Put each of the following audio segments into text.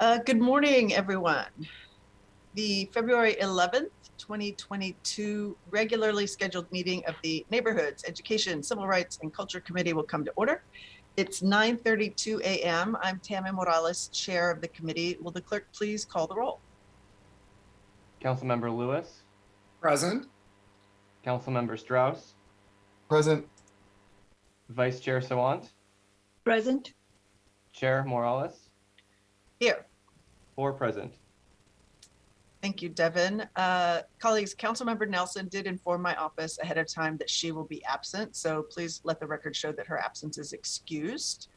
Good morning, everyone. The February 11th, 2022 regularly scheduled meeting of the Neighborhoods, Education, Civil Rights, and Culture Committee will come to order. It's 9:32 a.m. I'm Tammy Morales, chair of the committee. Will the clerk please call the roll? Councilmember Lewis. Present. Councilmember Strauss. Present. Vice Chair Sawant. Present. Chair Morales. Here. 4 present. Thank you, Devin. Colleagues, Councilmember Nelson did inform my office ahead of time that she will be absent, so please let the record show that her absence is excused.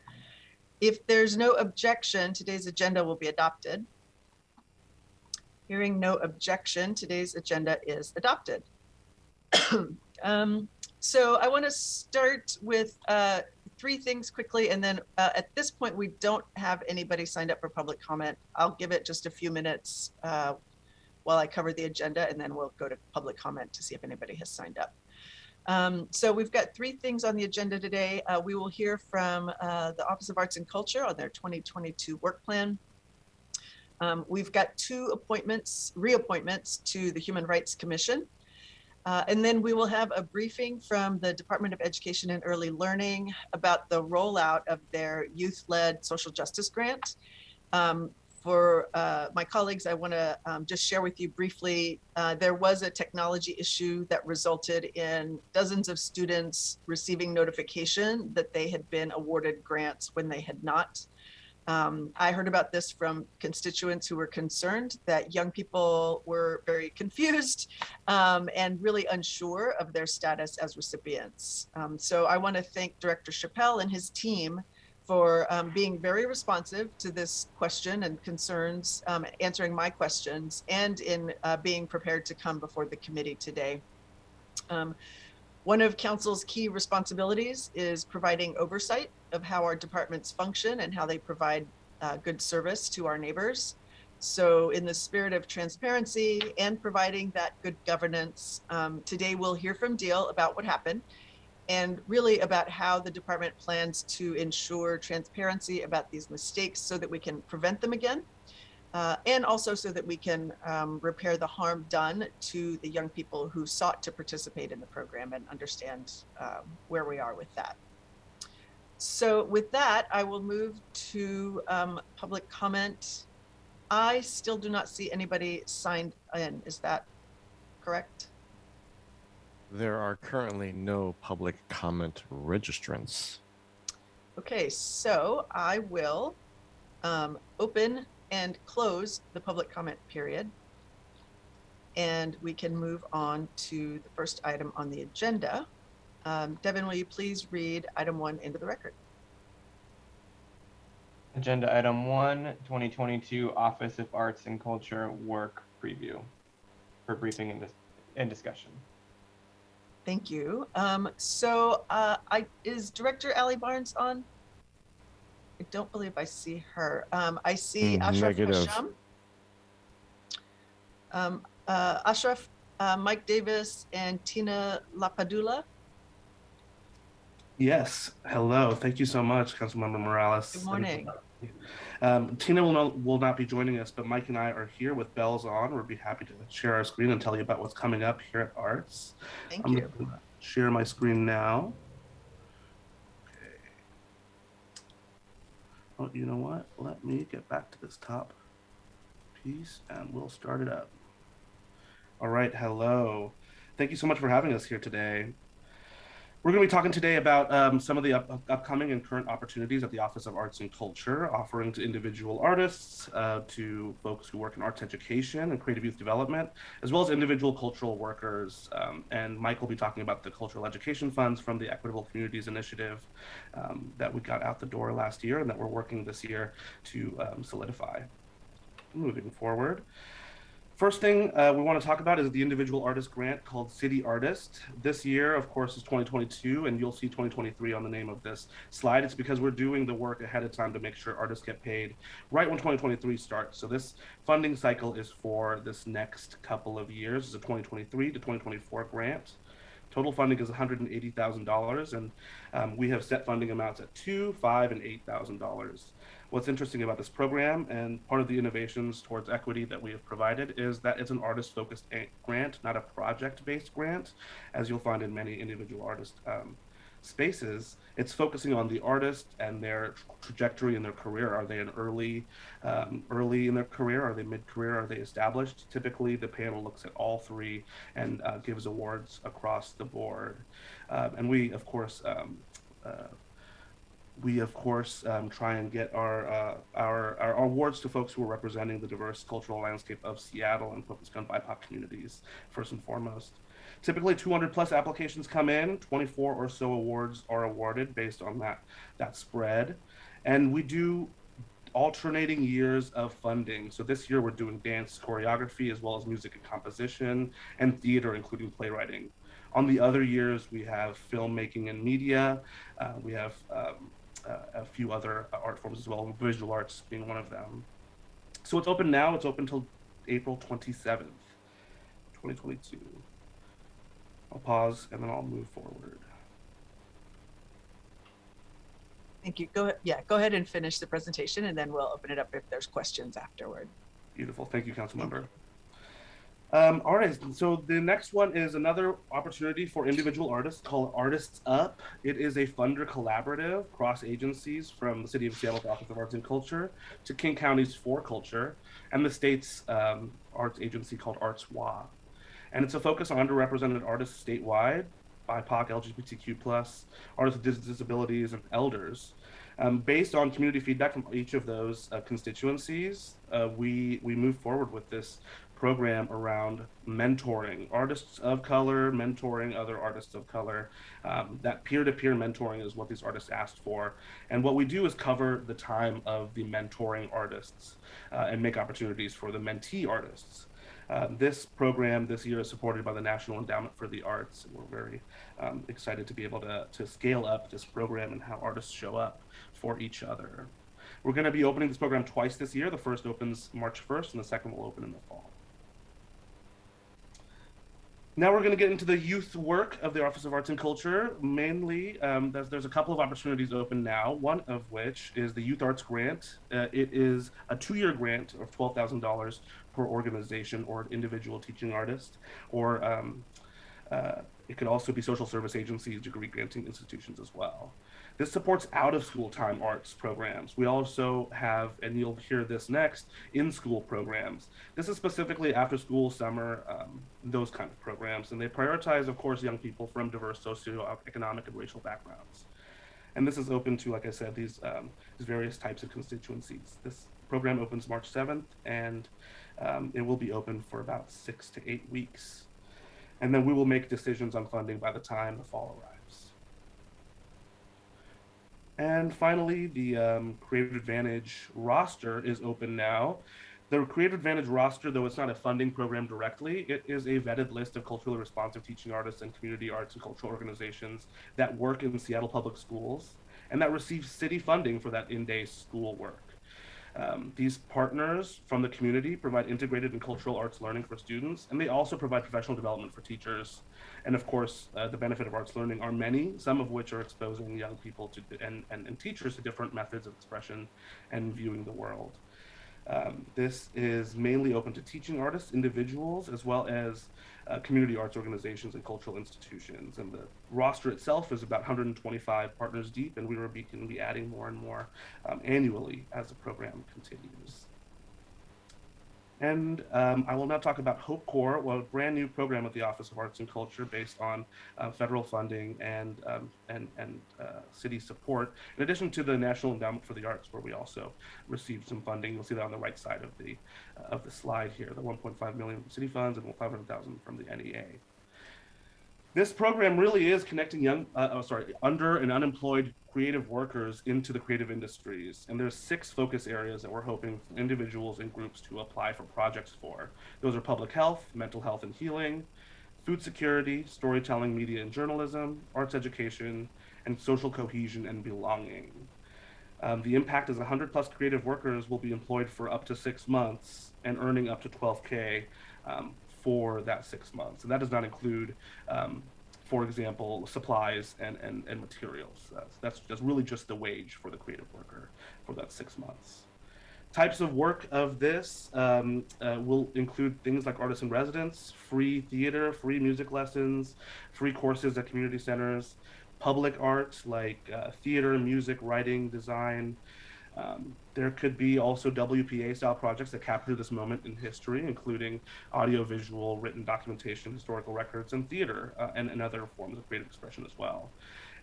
If there's no objection, today's agenda will be adopted. Hearing no objection, today's agenda is adopted. So I want to start with 3 things quickly, and then at this point we don't have anybody signed up for public comment. I'll give it just a few minutes while I cover the agenda, and then we'll go to public comment to see if anybody has signed up. So we've got 3 things on the agenda today. We will hear from the Office of Arts and Culture on their 2022 work plan. We've got 2 reappointments to the Human Rights Commission. And then we will have a briefing from the Department of Education and Early Learning about the rollout of their youth-led social justice grant. For my colleagues, I want to just share with you briefly, there was a technology issue that resulted in dozens of students receiving notification that they had been awarded grants when they had not. I heard about this from constituents who were concerned that young people were very confused and really unsure of their status as recipients. So I want to thank Director Chappelle and his team for being very responsive to this question and concerns, answering my questions, and in being prepared to come before the committee today. One of Council's key responsibilities is providing oversight of how our departments function and how they provide good service to our neighbors. So in the spirit of transparency and providing that good governance, today we'll hear from DEEL about what happened and really about how the department plans to ensure transparency about these mistakes so that we can prevent them again. And also so that we can repair the harm done to the young people who sought to participate in the program and understand where we are with that. So with that, I will move to public comment. I still do not see anybody signed in. Is that correct? There are currently no public comment registrants. Okay, so I will open and close the public comment period. And we can move on to the first item on the agenda. Devin, will you please read item 1 into the record? Agenda item 1, 2022 Office of Arts and Culture work preview for briefing and discussion. Thank you. Is Director Allie Barnes on? I don't believe I see her. I see Ashraf Hasham, Ashraf, Mike Davis, and Tina Lapadula. Yes. Hello. Thank you so much, Councilmember Morales. Good morning. Tina will not be joining us, but Mike and I are here with bells on. We'll be happy to share our screen and tell you about what's coming up here at Arts. Thank you. I'm gonna share my screen now. Okay. Oh, you know what? Let me get back to this top piece and we'll start it up. All right. Hello. Thank you so much for having us here today. We're going to be talking today about some of the upcoming and current opportunities at the Office of Arts and Culture, offering to individual artists, to folks who work in arts education and creative youth development, as well as individual cultural workers. And Mike will be talking about the cultural education funds from the Equitable Communities Initiative that we got out the door last year and that we're working this year to solidify. Moving forward. First thing we want to talk about is the individual artist grant called City Artist. This year, of course, is 2022, and you'll see 2023 on the name of this slide. It's because we're doing the work ahead of time to make sure artists get paid right when 2023 starts. So this funding cycle is for this next couple of years. It's a 2023 to 2024 grant. Total funding is $180,000, and we have set funding amounts at $2,000, $5,000, and $8,000. What's interesting about this program, and part of the innovations towards equity that we have provided, is that it's an artist-focused grant, not a project-based grant, as you'll find in many individual artist spaces. It's focusing on the artist and their trajectory in their career. Are they an early in their career? Are they mid-career? Are they established? Typically, the panel looks at all three and gives awards across the board. And we, of course, try and get our awards to folks who are representing the diverse cultural landscape of Seattle and focused on BIPOC communities, first and foremost. Typically 200 plus applications come in, 24 or so awards are awarded based on that spread. And we do alternating years of funding. So this year we're doing dance choreography as well as music and composition and theater, including playwriting. On the other years, we have filmmaking and media. We have a few other art forms as well, visual arts being one of them. So it's open now. It's open till April 27th, 2022. I'll pause and then I'll move forward. Thank you. Go ahead and finish the presentation, and then we'll open it up if there's questions afterward. Beautiful. Thank you, Councilmember. All right, so the next one is another opportunity for individual artists called Artists Up. It is a funder collaborative cross agencies from the City of Seattle's Office of Arts and Culture to King County's For Culture and the state's arts agency called Arts WA. And it's a focus on underrepresented artists statewide, BIPOC, LGBTQ+, artists with disabilities, and elders. Based on community feedback from each of those constituencies, we move forward with this program around mentoring artists of color, mentoring other artists of color. That peer-to-peer mentoring is what these artists asked for. And what we do is cover the time of the mentoring artists and make opportunities for the mentee artists. This program this year is supported by the National Endowment for the Arts, and we're very excited to be able to scale up this program and how artists show up for each other. We're going to be opening this program twice this year. The first opens March 1st, and the second will open in the fall. Now we're going to get into the youth work of the Office of Arts and Culture. Mainly, there's a couple of opportunities open now, one of which is the Youth Arts Grant. It is a 2-year grant of $12,000 per organization or individual teaching artist, or it could also be social service agencies, degree granting institutions as well. This supports out-of-school time arts programs. We also have, and you'll hear this next, in-school programs. This is specifically after-school, summer, those kind of programs. And they prioritize, of course, young people from diverse socioeconomic and racial backgrounds. And this is open to, like I said, these various types of constituencies. This program opens March 7th, and it will be open for about 6 to 8 weeks. And then we will make decisions on funding by the time the fall arrives. And finally, the Creative Advantage roster is open now. The Creative Advantage roster, though it's not a funding program directly, it is a vetted list of culturally responsive teaching artists and community arts and cultural organizations that work in Seattle Public Schools and that receive city funding for that in-day school work. These partners from the community provide integrated and cultural arts learning for students, and they also provide professional development for teachers. And of course, the benefit of arts learning are many, some of which are exposing young people to and teachers to different methods of expression and viewing the world. This is mainly open to teaching artists, individuals, as well as community arts organizations and cultural institutions. And the roster itself is about 125 partners deep, and we will be adding more and more annually as the program continues. And I will now talk about Hope Corps, a brand new program at the Office of Arts and Culture based on federal funding and city support, in addition to the National Endowment for the Arts, where we also received some funding. You'll see that on the right side of the slide here, the $1.5 million from city funds and $500,000 from the NEA. This program really is connecting under and unemployed creative workers into the creative industries. And there's 6 focus areas that we're hoping individuals and groups to apply for projects for. Those are public health, mental health and healing, food security, storytelling, media and journalism, arts education, and social cohesion and belonging. The impact is 100 plus creative workers will be employed for up to 6 months and earning up to $12K for that 6 months. And that does not include for example, supplies and materials. That's really just the wage for the creative worker for that 6 months. Types of work of this will include things like artist in residence, free theater, free music lessons, free courses at community centers, public art like theater, music, writing, design. There could be also WPA style projects that capture this moment in history, including audiovisual, written documentation, historical records, and theater, and other forms of creative expression as well.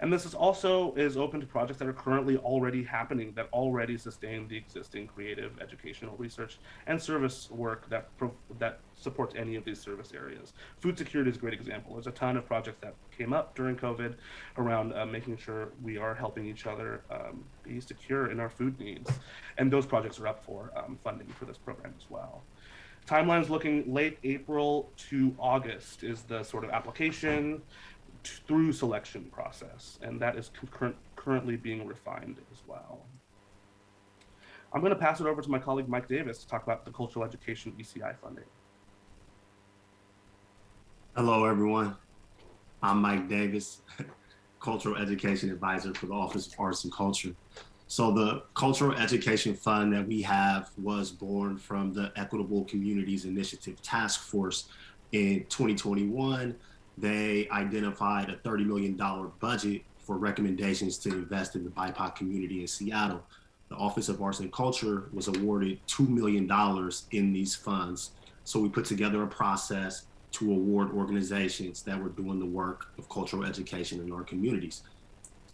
And this is also open to projects that are currently already happening, that already sustain the existing creative, educational, research, and service work that supports any of these service areas. Food security is a great example. There's a ton of projects that came up during COVID around making sure we are helping each other be secure in our food needs. And those projects are up for funding for this program as well. Timelines looking late April to August is the sort of application through selection process, and that is currently being refined as well. I'm going to pass it over to my colleague Mike Davis to talk about the cultural education ECI funding. Hello, everyone. I'm Mike Davis, Cultural Education Advisor for the Office of Arts and Culture. So the Cultural Education Fund that we have was born from the Equitable Communities Initiative Task Force in 2021. They identified a $30 million budget for recommendations to invest in the BIPOC community in Seattle. The Office of Arts and Culture was awarded $2 million in these funds. So we put together a process to award organizations that were doing the work of cultural education in our communities.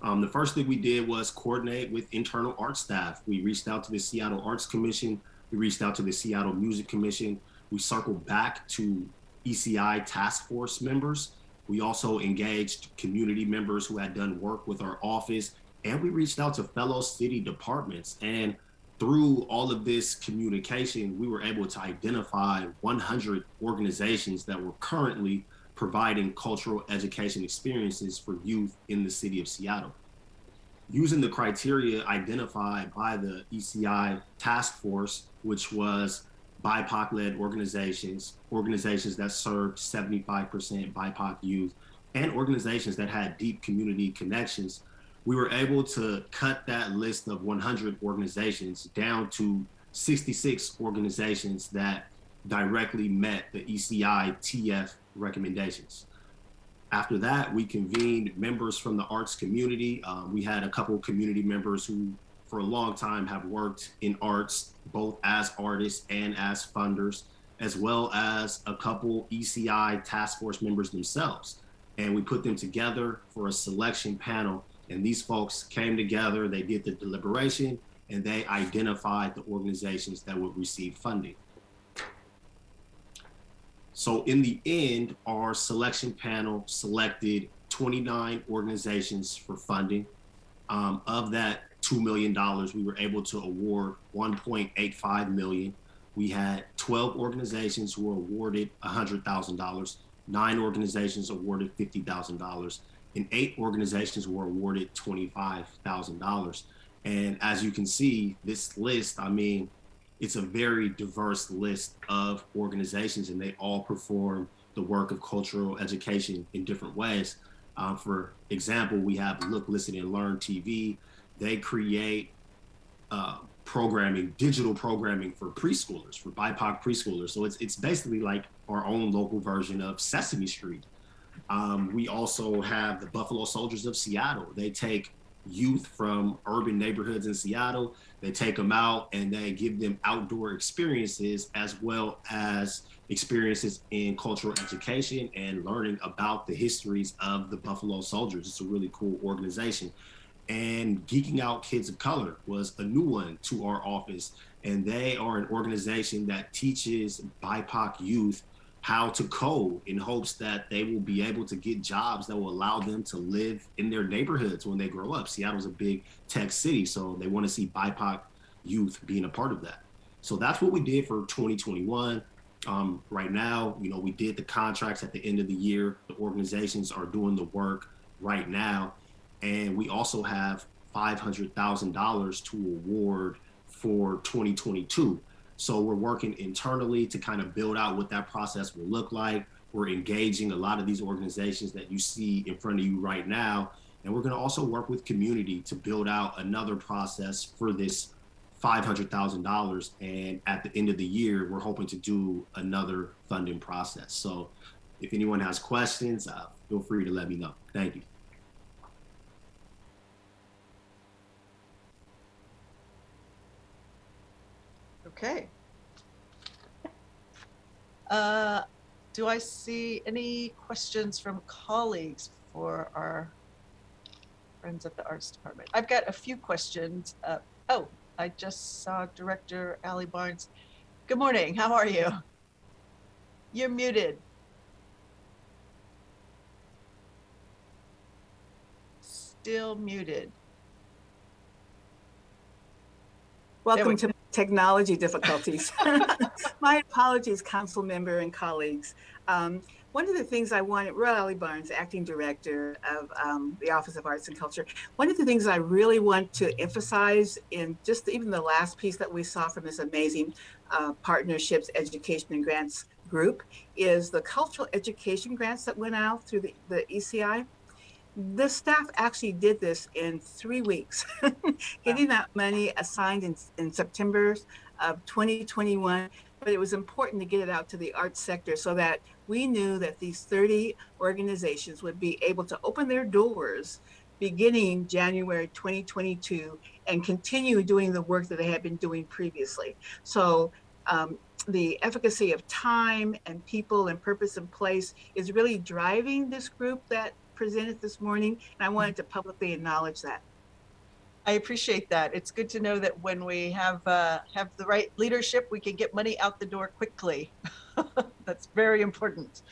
The first thing we did was coordinate with internal art staff. We reached out to the Seattle Arts Commission. We reached out to the Seattle Music Commission. We circled back to ECI task force members. We also engaged community members who had done work with our office, and we reached out to fellow city departments. And through all of this communication, we were able to identify 100 organizations that were currently providing cultural education experiences for youth in the city of Seattle. Using the criteria identified by the ECI task force, which was BIPOC-led organizations that served 75% BIPOC youth, and organizations that had deep community connections, we were able to cut that list of 100 organizations down to 66 organizations that directly met the ECI TF recommendations. After that, we convened members from the arts community. We had a couple of community members who for a long time have worked in arts, both as artists and as funders, as well as a couple ECI task force members themselves. And we put them together for a selection panel. And these folks came together, they did the deliberation, and they identified the organizations that would receive funding. So in the end, our selection panel selected 29 organizations for funding. Of that $2 million, we were able to award $1.85 million. We had 12 organizations who were awarded $100,000, 9 organizations awarded $50,000, and 8 organizations were awarded $25,000. And as you can see, this list, I mean, it's a very diverse list of organizations, and they all perform the work of cultural education in different ways. For example, we have Look, Listen, and Learn TV. They create programming, digital programming for preschoolers, for BIPOC preschoolers. So it's basically like our own local version of Sesame Street. We also have the Buffalo Soldiers of Seattle. They take youth from urban neighborhoods in Seattle, they take them out and they give them outdoor experiences as well as experiences in cultural education and learning about the histories of the Buffalo Soldiers. It's a really cool organization. And Geeking Out Kids of Color was a new one to our office. And they are an organization that teaches BIPOC youth how to code in hopes that they will be able to get jobs that will allow them to live in their neighborhoods when they grow up. Seattle's a big tech city, so they want to see BIPOC youth being a part of that. So that's what we did for 2021. Right now, you know, we did the contracts at the end of the year. The organizations are doing the work right now. And we also have $500,000 to award for 2022. So we're working internally to kind of build out what that process will look like. We're engaging a lot of these organizations that you see in front of you right now. And we're going to also work with community to build out another process for this $500,000. And at the end of the year, we're hoping to do another funding process. So if anyone has questions, feel free to let me know. Thank you. Okay. Do I see any questions from colleagues for our friends at the Arts Department? I've got a few questions. Oh, I just saw Director Allie Barnes. Good morning. How are you? You're muted. Still muted. Welcome to technology difficulties. My apologies, council member and colleagues. One of the things I wanted, Allie Barnes, Acting Director of the Office of Arts and Culture. One of the things I really want to emphasize in just even the last piece that we saw from this amazing partnerships, education and grants group is the cultural education grants that went out through the ECI. The staff actually did this in 3 weeks, getting that money assigned in September of 2021. But it was important to get it out to the arts sector so that we knew that these 30 organizations would be able to open their doors beginning January 2022 and continue doing the work that they had been doing previously. So the efficacy of time and people and purpose and place is really driving this group that presented this morning, and I wanted to publicly acknowledge that. I appreciate that. It's good to know that when we have the right leadership, we can get money out the door quickly. That's very important.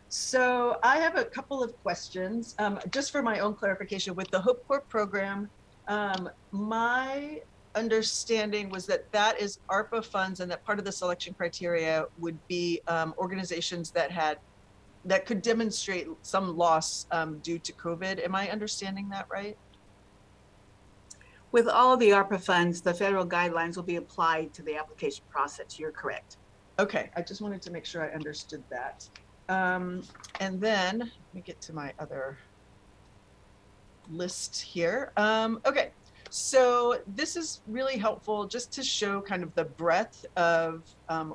So I have a couple of questions, just for my own clarification. With the Hope Corps program, my understanding was that that is ARPA funds, and that part of the selection criteria would be organizations that could demonstrate some loss due to COVID. Am I understanding that right? With all of the ARPA funds, the federal guidelines will be applied to the application process. You're correct. Okay, I just wanted to make sure I understood that. And then let me get to my other list here. Okay, so this is really helpful just to show kind of the breadth of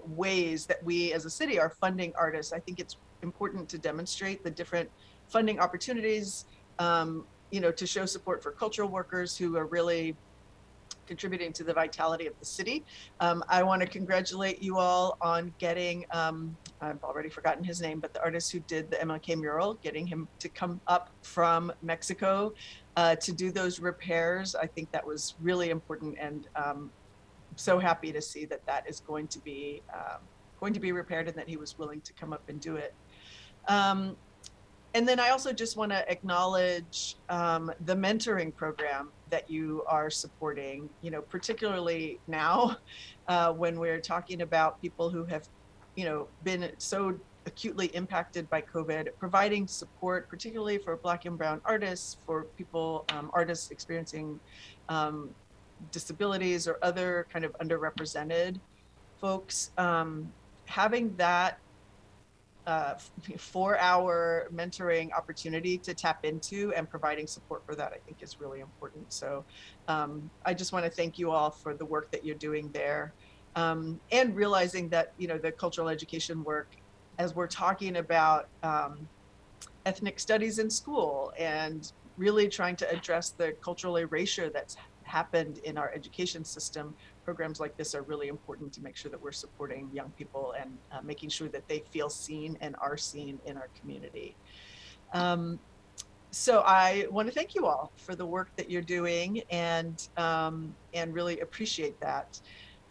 ways that we as a city are funding artists. I think it's important to demonstrate the different funding opportunities, to show support for cultural workers who are really contributing to the vitality of the city. I want to congratulate you all on getting, I've already forgotten his name, but the artist who did the MLK mural, getting him to come up from Mexico to do those repairs. I think that was really important, and so happy to see that that is going to be repaired and that he was willing to come up and do it. And then I also just want to acknowledge the mentoring program that you are supporting, particularly now when we're talking about people who have, been so acutely impacted by COVID, providing support, particularly for Black and Brown artists, for people, artists experiencing disabilities or other kind of underrepresented folks. Having that 4-hour mentoring opportunity to tap into and providing support for that, I think is really important. So I just want to thank you all for the work that you're doing there, and realizing that, the cultural education work, as we're talking about ethnic studies in school and really trying to address the cultural erasure that's happened in our education system, programs like this are really important to make sure that we're supporting young people and making sure that they feel seen and are seen in our community. So I want to thank you all for the work that you're doing, and really appreciate that.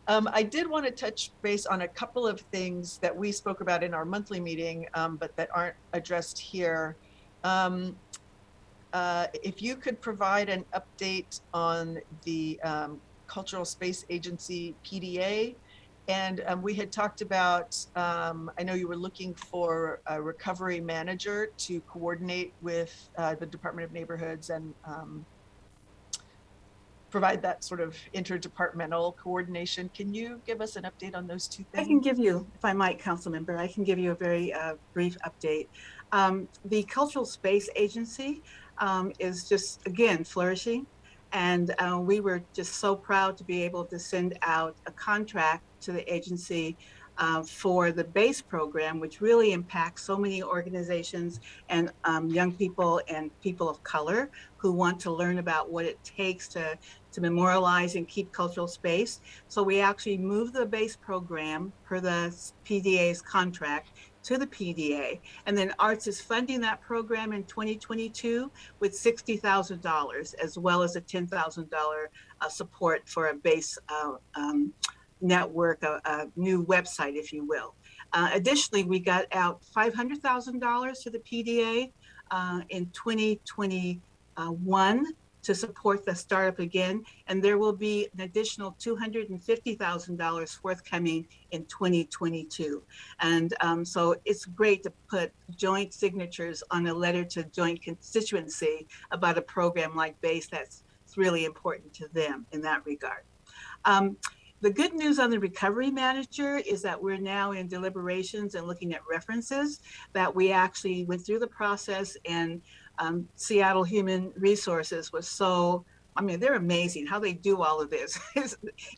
I did want to touch base on a couple of things that we spoke about in our monthly meeting, but that aren't addressed here. If you could provide an update on the Cultural Space Agency PDA, and we had talked about, I know you were looking for a recovery manager to coordinate with the Department of Neighborhoods and provide that sort of interdepartmental coordination. Can you give us an update on those two I things? can give you, if I might, council member, I can give you a very brief update. The Cultural Space Agency is just, again, flourishing. And we were just so proud to be able to send out a contract to the agency for the BASE program, which really impacts so many organizations and young people and people of color who want to learn about what it takes to memorialize and keep cultural space. So we actually moved the BASE program per the PDA's contract to the PDA. And then Arts is funding that program in 2022 with $60,000, as well as a $10,000 support for a BASE network, a new website, if you will. Additionally, we got out $500,000 to the PDA in 2021 to support the startup again, and there will be an additional $250,000 forthcoming in 2022. And so it's great to put joint signatures on a letter to joint constituency about a program like BASE that's really important to them in that regard. The good news on the recovery manager is that we're now in deliberations and looking at references, that we actually went through the process, and Seattle Human Resources was so, I mean, they're amazing. How they do all of this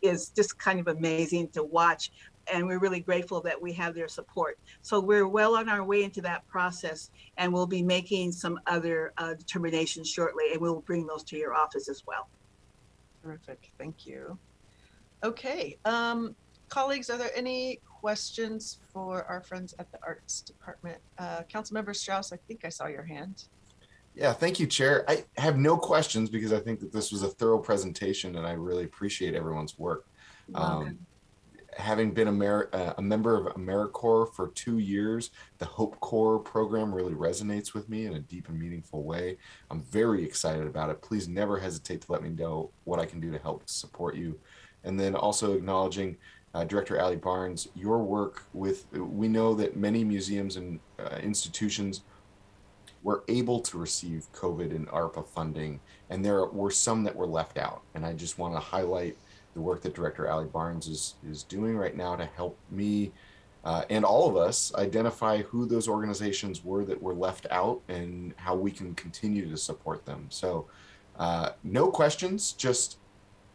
is just kind of amazing to watch. And we're really grateful that we have their support. So we're well on our way into that process, and we'll be making some other determinations shortly, and we'll bring those to your office as well. Terrific, thank you. Okay, colleagues, are there any questions for our friends at the Arts Department? Councilmember Strauss, I think I saw your hand. Yeah, thank you, Chair. I have no questions because I think that this was a thorough presentation and I really appreciate everyone's work. Having been a member of AmeriCorps for 2 years, the Hope Corps program really resonates with me in a deep and meaningful way. I'm very excited about it. Please never hesitate to let me know what I can do to help support you. And then also acknowledging Director Ali Barnes, your work with, we know that many museums and institutions were able to receive COVID and ARPA funding, and there were some that were left out. And I just want to highlight the work that Director Ali Barnes is doing right now to help me and all of us identify who those organizations were that were left out and how we can continue to support them. So no questions, just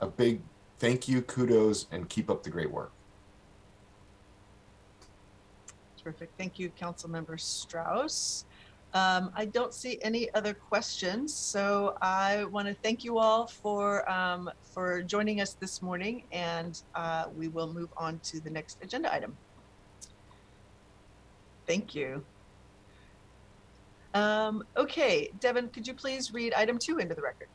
a big thank you, kudos, and keep up the great work. Terrific, thank you, Councilmember Strauss. I don't see any other questions, so I want to thank you all for joining us this morning, and we will move on to the next agenda item. Thank you. Okay, Devin, could you please read item 2 into the record?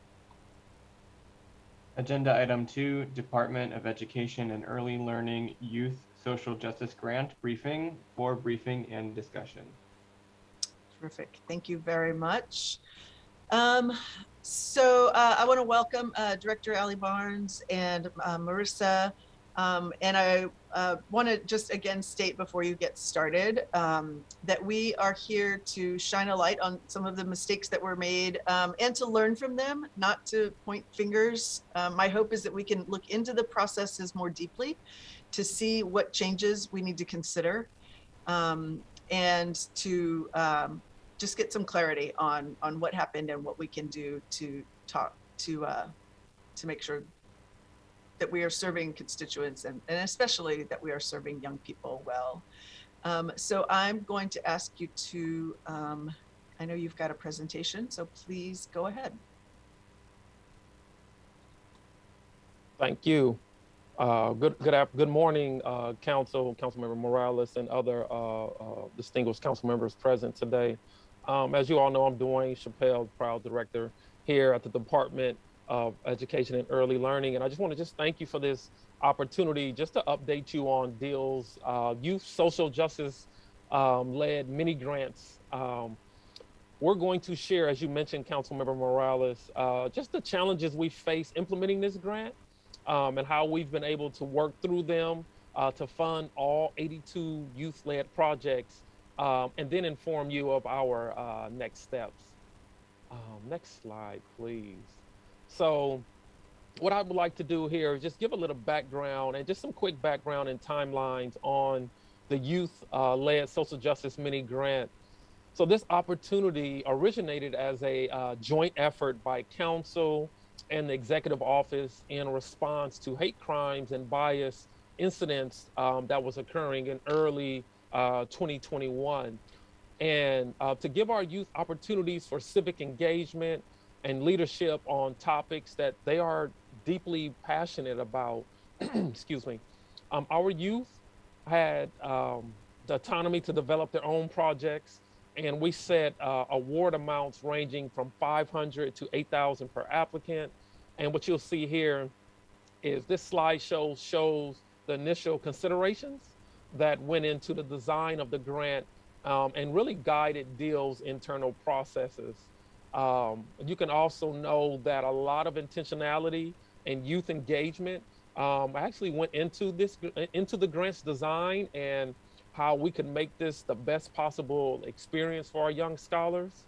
Agenda item 2, Department of Education and Early Learning Youth Social Justice Grant briefing for briefing and discussion. Terrific, thank you very much. So I want to welcome Director Ali Barnes and Marissa, and I want to just again state before you get started that we are here to shine a light on some of the mistakes that were made and to learn from them, not to point fingers. My hope is that we can look into the processes more deeply to see what changes we need to consider and to just get some clarity on what happened and what we can do to make sure that we are serving constituents and especially that we are serving young people well. So I'm going to ask you to, I know you've got a presentation, so please go ahead. Thank you. Good morning, Councilmember Morales and other distinguished council members present today. As you all know, I'm Dwayne Chappelle, proud director here at the Department of Education and Early Learning. And I just want to thank you for this opportunity just to update you on DEEL's youth social justice led mini grants. We're going to share, as you mentioned, Councilmember Morales, just the challenges we face implementing this grant and how we've been able to work through them to fund all 82 youth-led projects and then inform you of our next steps. Next slide, please. So what I would like to do here is just give a little background and just some quick background and timelines on the youth-led social justice mini grant. So this opportunity originated as a joint effort by council and the executive office in response to hate crimes and bias incidents that was occurring in early 2021. And to give our youth opportunities for civic engagement and leadership on topics that they are deeply passionate about. Excuse me. Our youth had the autonomy to develop their own projects, and we set award amounts ranging from 500 to 8,000 per applicant. And what you'll see here is this slideshow shows the initial considerations that went into the design of the grant and really guided DEEL's internal processes. You can also know that a lot of intentionality and youth engagement actually went into the grant's design and how we could make this the best possible experience for our young scholars.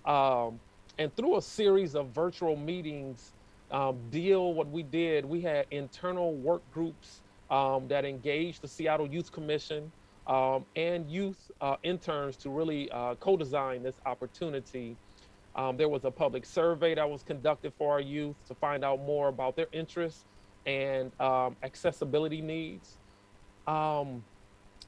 And through a series of virtual meetings, what we did, we had internal work groups that engaged the Seattle Youth Commission and youth interns to really co-design this opportunity. There was a public survey that was conducted for our youth to find out more about their interests and accessibility needs.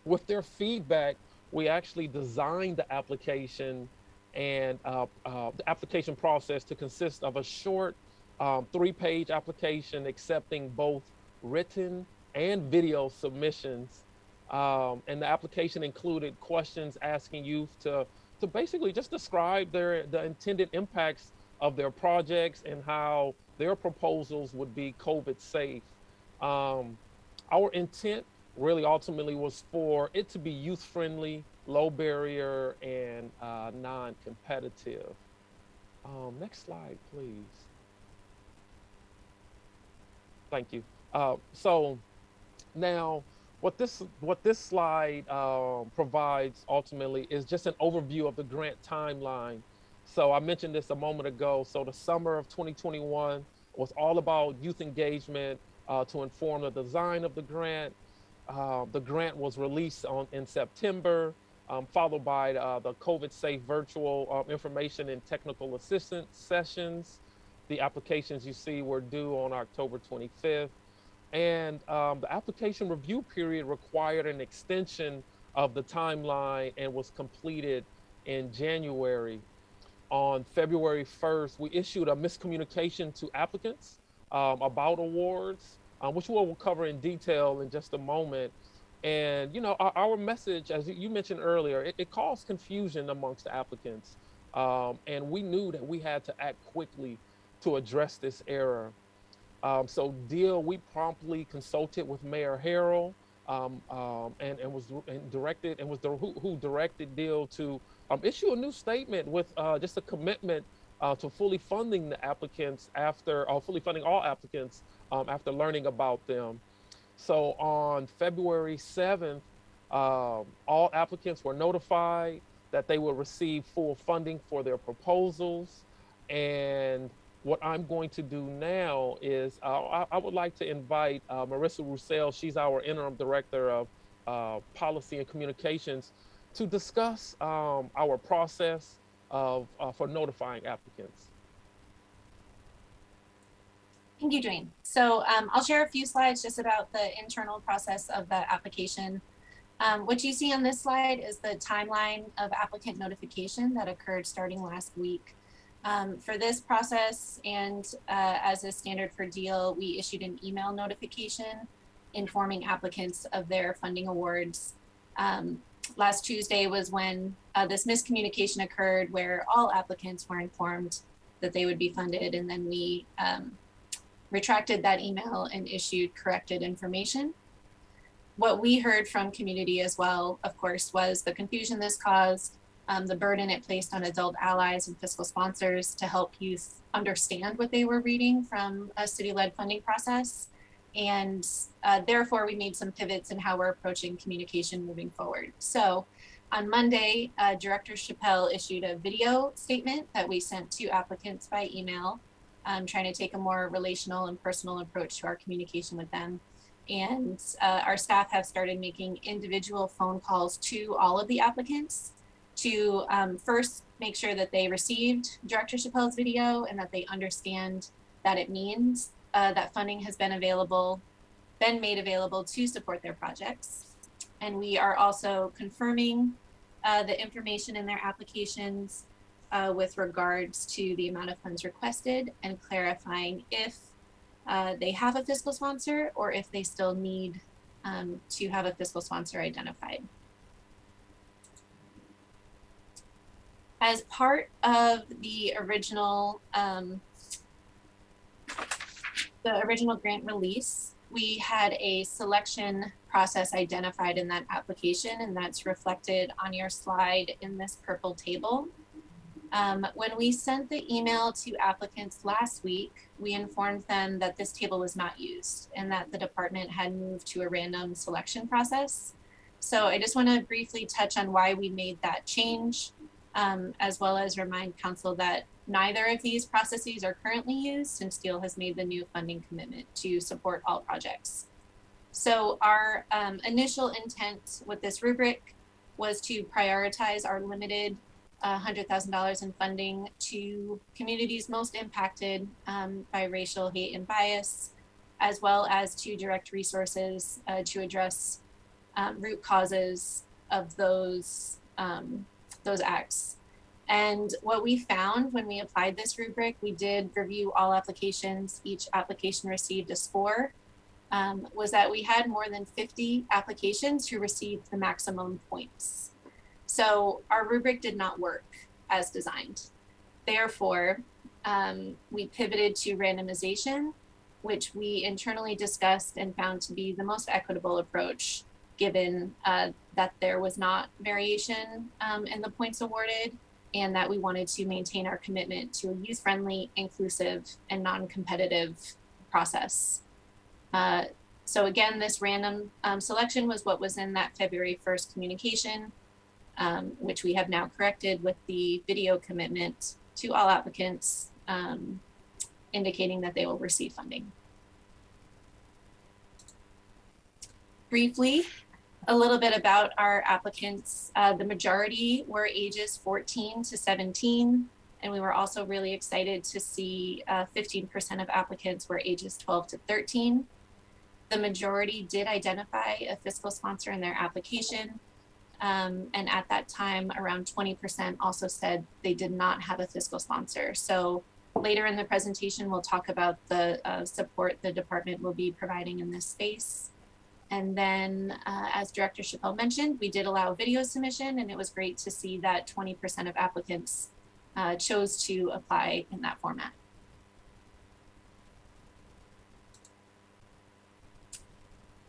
With their feedback, we actually designed the application and the application process to consist of a short 3-page application accepting both written and video submissions. And the application included questions asking youth to basically just describe the intended impacts of their projects and how their proposals would be COVID safe. Our intent really ultimately was for it to be youth friendly, low barrier, and non-competitive. Next slide, please. Thank you. So now, what this slide provides ultimately is just an overview of the grant timeline. So I mentioned this a moment ago. So the summer of 2021 was all about youth engagement to inform the design of the grant. The grant was released in September, followed by the COVID-safe virtual information and technical assistance sessions. The applications you see were due on October 25th. And the application review period required an extension of the timeline and was completed in January. On February 1st, we issued a miscommunication to applicants about awards, which we'll cover in detail in just a moment. And, you know, our message, as you mentioned earlier, it caused confusion amongst the applicants. And we knew that we had to act quickly to address this error. So DEEL, we promptly consulted with Mayor Harrell who directed DEEL to issue a new statement with just a commitment to fully funding the applicants fully funding all applicants after learning about them. So on February 7th, all applicants were notified that they will receive full funding for their proposals. And what I'm going to do now is I would like to invite Marissa Roussel, she's our interim director of policy and communications, to discuss our process for notifying applicants. Thank you, Dwayne. So I'll share a few slides just about the internal process of the application. What you see on this slide is the timeline of applicant notification that occurred starting last week. For this process, and as is standard for DEEL, we issued an email notification informing applicants of their funding awards. Last Tuesday was when this miscommunication occurred, where all applicants were informed that they would be funded, and then we retracted that email and issued corrected information. What we heard from community as well, of course, was the confusion this caused, the burden it placed on adult allies and fiscal sponsors to help youth understand what they were reading from a city-led funding process. And therefore, we made some pivots in how we're approaching communication moving forward. So on Monday, Director Chappelle issued a video statement that we sent to applicants by email. trying to take a more relational and personal approach to our communication with them. And our staff have started making individual phone calls to all of the applicants to first make sure that they received Director Chappelle's video and that they understand that it means that funding has been made available to support their projects. And we are also confirming the information in their applications with regards to the amount of funds requested and clarifying if they have a fiscal sponsor or if they still need to have a fiscal sponsor identified. As part of the original grant release, we had a selection process identified in that application, and that's reflected on your slide in this purple table. When we sent the email to applicants last week, we informed them that this table was not used and that the department had moved to a random selection process. So I just want to briefly touch on why we made that change, as well as remind council that neither of these processes are currently used since DEEL has made the new funding commitment to support all projects. So our initial intent with this rubric was to prioritize our limited $100,000 in funding to communities most impacted by racial hate and bias, as well as to direct resources to address root causes of those acts. And what we found when we applied this rubric, we did review all applications. Each application received a score, was that we had more than 50 applications who received the maximum points. So our rubric did not work as designed. Therefore, we pivoted to randomization, which we internally discussed and found to be the most equitable approach, given that there was not variation in the points awarded, and that we wanted to maintain our commitment to a youth-friendly, inclusive, and non-competitive process. So again, this random selection was what was in that February 1st communication, which we have now corrected with the video commitment to all applicants, indicating that they will receive funding. Briefly, a little bit about our applicants. The majority were ages 14 to 17, and we were also really excited to see 15% of applicants were ages 12 to 13. The majority did identify a fiscal sponsor in their application, and at that time, around 20% also said they did not have a fiscal sponsor. So later in the presentation, we'll talk about the support the department will be providing in this space. And then, as Director Chappelle mentioned, we did allow video submission, and it was great to see that 20% of applicants chose to apply in that format.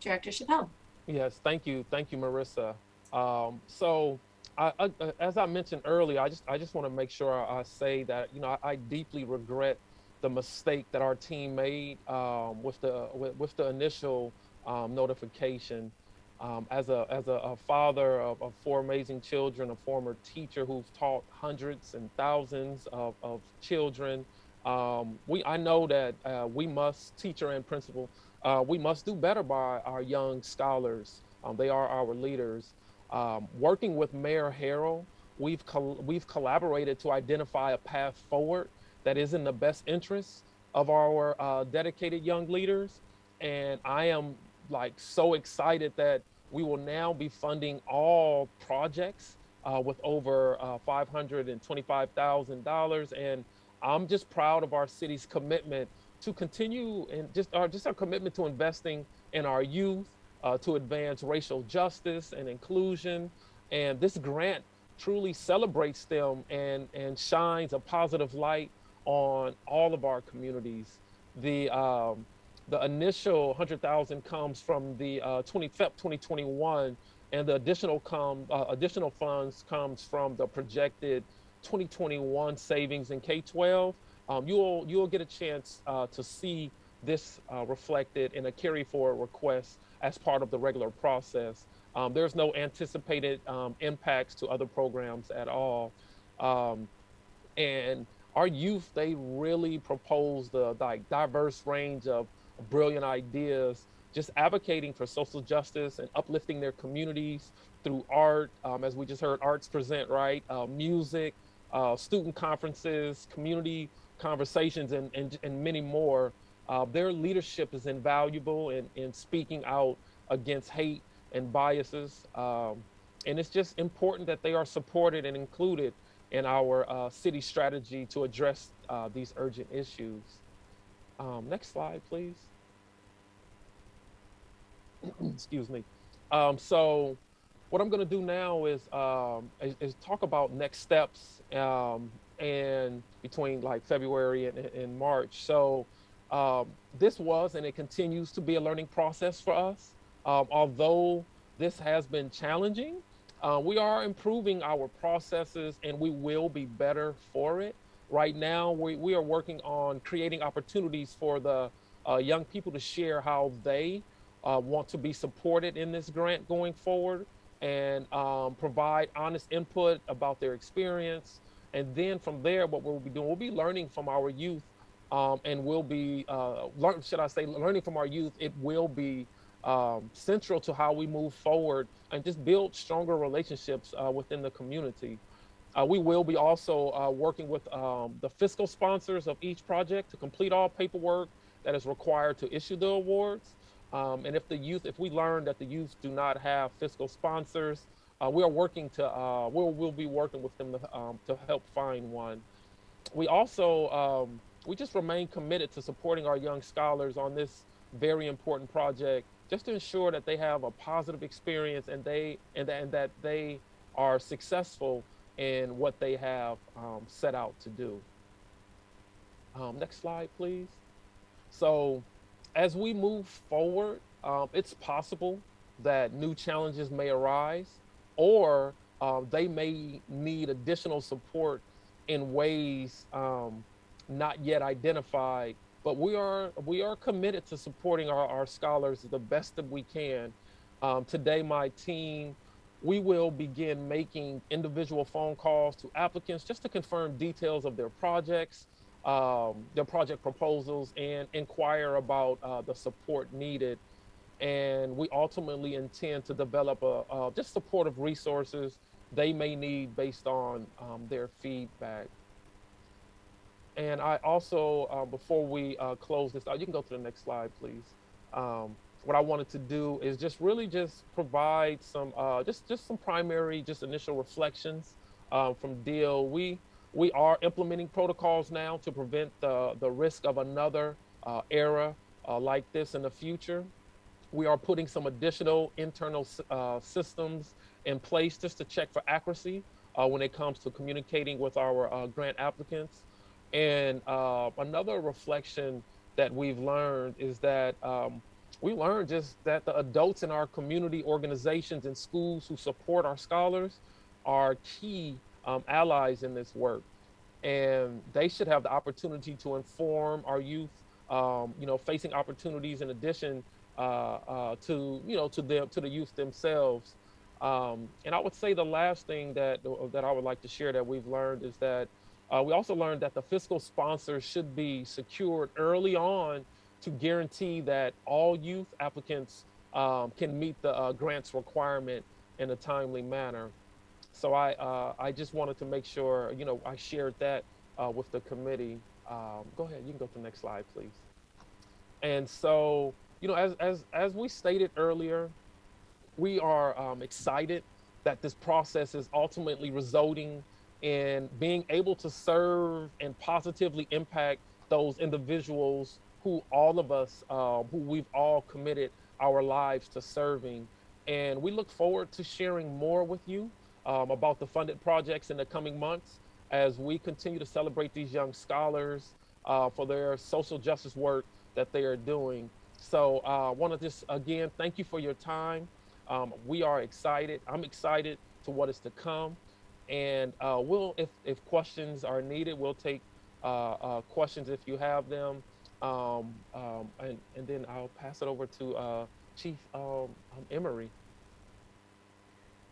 Director Chappelle. Yes, thank you, Marissa. So, as I mentioned earlier, I just want to make sure I say that I deeply regret the mistake that our team made with the initial notification. As a father of 4 amazing children, a former teacher who's taught hundreds and thousands of children, I know that we must, teacher and principal, we must do better by our young scholars. They are our leaders. Working with Mayor Harrell, we've collaborated to identify a path forward that is in the best interest of our dedicated young leaders. And I am so excited that we will now be funding all projects with over $525,000. And I'm just proud of our city's commitment to continue and just our commitment to investing in our youth, to advance racial justice and inclusion. And this grant truly celebrates them and shines a positive light on all of our communities. The initial 100,000 comes from the 2021, and the additional funds comes from the projected 2021 savings in K-12. You'll get a chance to see this reflected in a carry forward request as part of the regular process. There's no anticipated impacts to other programs at all. And our youth, they really propose the like diverse range of brilliant ideas, just advocating for social justice and uplifting their communities through art, as we just heard arts present, right? Music, student conferences, community conversations, and many more. Their leadership is invaluable in speaking out against hate and biases. And it's just important that they are supported and included in our city strategy to address these urgent issues. Next slide, please. Excuse me. So what I'm going to do now is talk about next steps and between like February and March. So this was and it continues to be a learning process for us. Although this has been challenging, we are improving our processes and we will be better for it. Right now, we are working on creating opportunities for the young people to share how they want to be supported in this grant going forward and provide honest input about their experience. And then from there, what we'll be doing, we'll be learning from our youth and we'll be, learning from our youth. It will be central to how we move forward and just build stronger relationships within the community. We will be also working with the fiscal sponsors of each project to complete all paperwork that is required to issue the awards. And if we learn that the youth do not have fiscal sponsors, we are working to, we'll be working with them to help find one. We also, we just remain committed to supporting our young scholars on this very important project, just to ensure that they have a positive experience and that they are successful in what they have set out to do. Next slide, please. So as we move forward, it's possible that new challenges may arise or they may need additional support in ways not yet identified. But we are committed to supporting our scholars the best that we can. Today, my team, we will begin making individual phone calls to applicants just to confirm details of their projects, their project proposals, and inquire about the support needed. And we ultimately intend to develop just supportive resources they may need based on their feedback. And I also, before we close this out, you can go to the next slide, please. What I wanted to do is just really just provide some, just some primary, just initial reflections from DEEL. We are implementing protocols now to prevent the risk of another era like this in the future. We are putting some additional internal systems in place just to check for accuracy when it comes to communicating with our grant applicants. And another reflection that we've learned is that we learned just that the adults in our community organizations and schools who support our scholars are key allies in this work. And they should have the opportunity to inform our youth, facing opportunities in addition to the youth themselves. And I would say the last thing that I would like to share that we've learned is that we also learned that the fiscal sponsors should be secured early on to guarantee that all youth applicants can meet the grants requirement in a timely manner. So I just wanted to make sure, I shared that with the committee. Go ahead, you can go to the next slide, please. And so, as we stated earlier, we are excited that this process is ultimately resulting in being able to serve and positively impact those individuals who all of us, who we've all committed our lives to serving. And we look forward to sharing more with you about the funded projects in the coming months as we continue to celebrate these young scholars for their social justice work that they are doing. So I want to just, again, thank you for your time. We are excited. I'm excited to what is to come. And if questions are needed, we'll take questions if you have them. And then I'll pass it over to Chief Emery.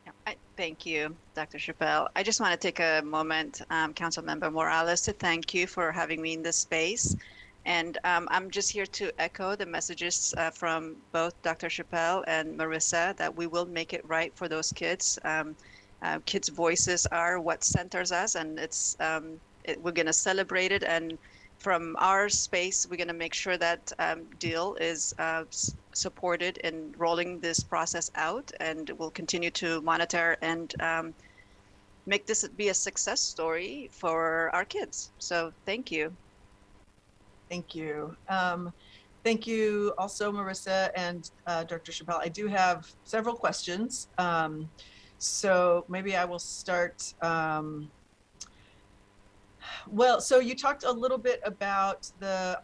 Yeah, Thank you, Dr. Chappelle. I just want to take a moment, Councilmember Morales, to thank you for having me in this space. And I'm just here to echo the messages from both Dr. Chappelle and Marissa that we will make it right for those kids. Kids' voices are what centers us, and we're going to celebrate it. And from our space, we're going to make sure that DEEL is supported in rolling this process out, and we'll continue to monitor and make this be a success story for our kids. So thank you. Thank you. Thank you also, Marissa and Dr. Chappelle. I do have several questions. So maybe I will start. Well, so you talked a little bit about the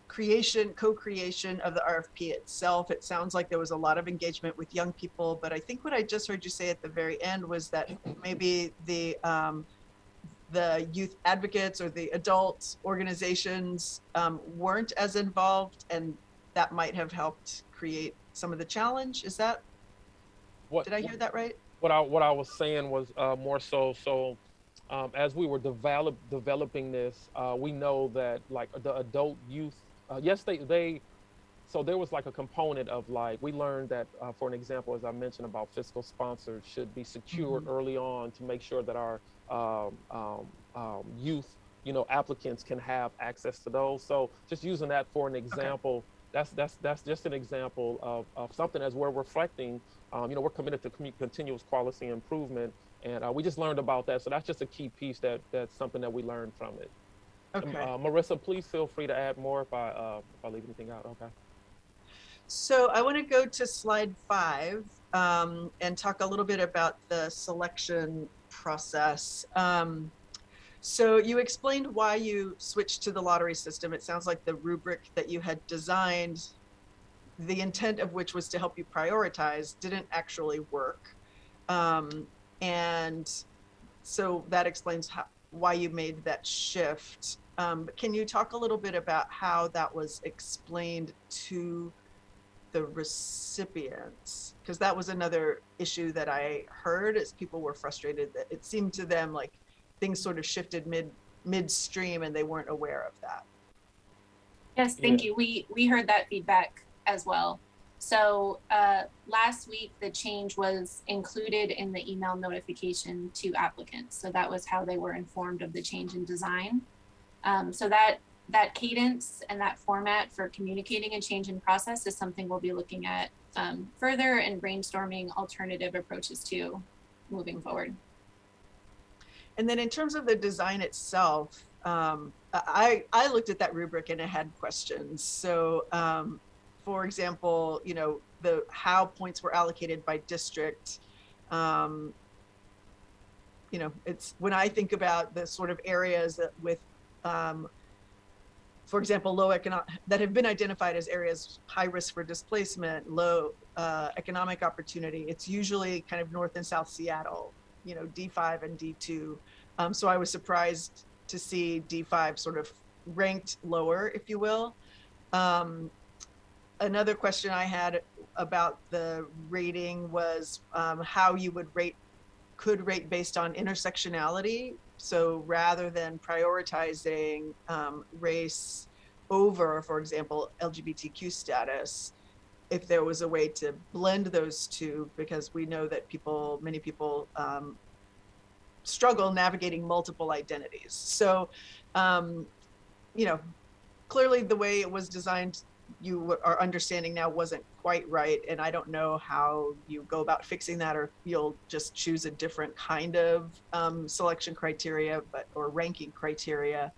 co-creation of the RFP itself. It sounds like there was a lot of engagement with young people, but I think what I just heard you say at the very end was that maybe the youth advocates or the adult organizations weren't as involved, and that might have helped create some of the challenge. Is that, did I hear that right? What I was saying was more so as we were developing this, we know that like the adult youth, yes, so there was like a component of like, we learned that, for an example, as I mentioned about fiscal sponsors should be secured early on to make sure that our youth, applicants can have access to those. So just using that for an example, that's just an example of something as we're reflecting. We're committed to continuous quality improvement, and we just learned about that. So that's just a key piece that's something that we learned from it. Okay. Marissa, please feel free to add more if I leave anything out. Okay. So I want to go to slide 5 and talk a little bit about the selection process. So you explained why you switched to the lottery system. It sounds like the rubric that you had designed, the intent of which was to help you prioritize, didn't actually work. And so that explains why you made that shift. But can you talk a little bit about how that was explained to the recipients? Because that was another issue that I heard, as people were frustrated that it seemed to them like things sort of shifted midstream and they weren't aware of that. Yes, thank you. We heard that feedback as well. So last week, the change was included in the email notification to applicants. So that was how they were informed of the change in design. So that cadence and that format for communicating a change in process is something we'll be looking at further and brainstorming alternative approaches to moving forward. And then in terms of the design itself, I looked at that rubric and it had questions. So for example, how points were allocated by district. It's when I think about the sort of areas that with, for example, that have been identified as areas high risk for displacement, low economic opportunity, it's usually kind of North and South Seattle, D5 and D2. So I was surprised to see D5 sort of ranked lower, if you will. Another question I had about the rating was how you could rate based on intersectionality. So rather than prioritizing race over, for example, LGBTQ status, if there was a way to blend those two, because we know that many people struggle navigating multiple identities. So, clearly the way it was designed, you are understanding now wasn't quite right. And I don't know how you go about fixing that, or if you'll just choose a different kind of selection criteria, or ranking criteria.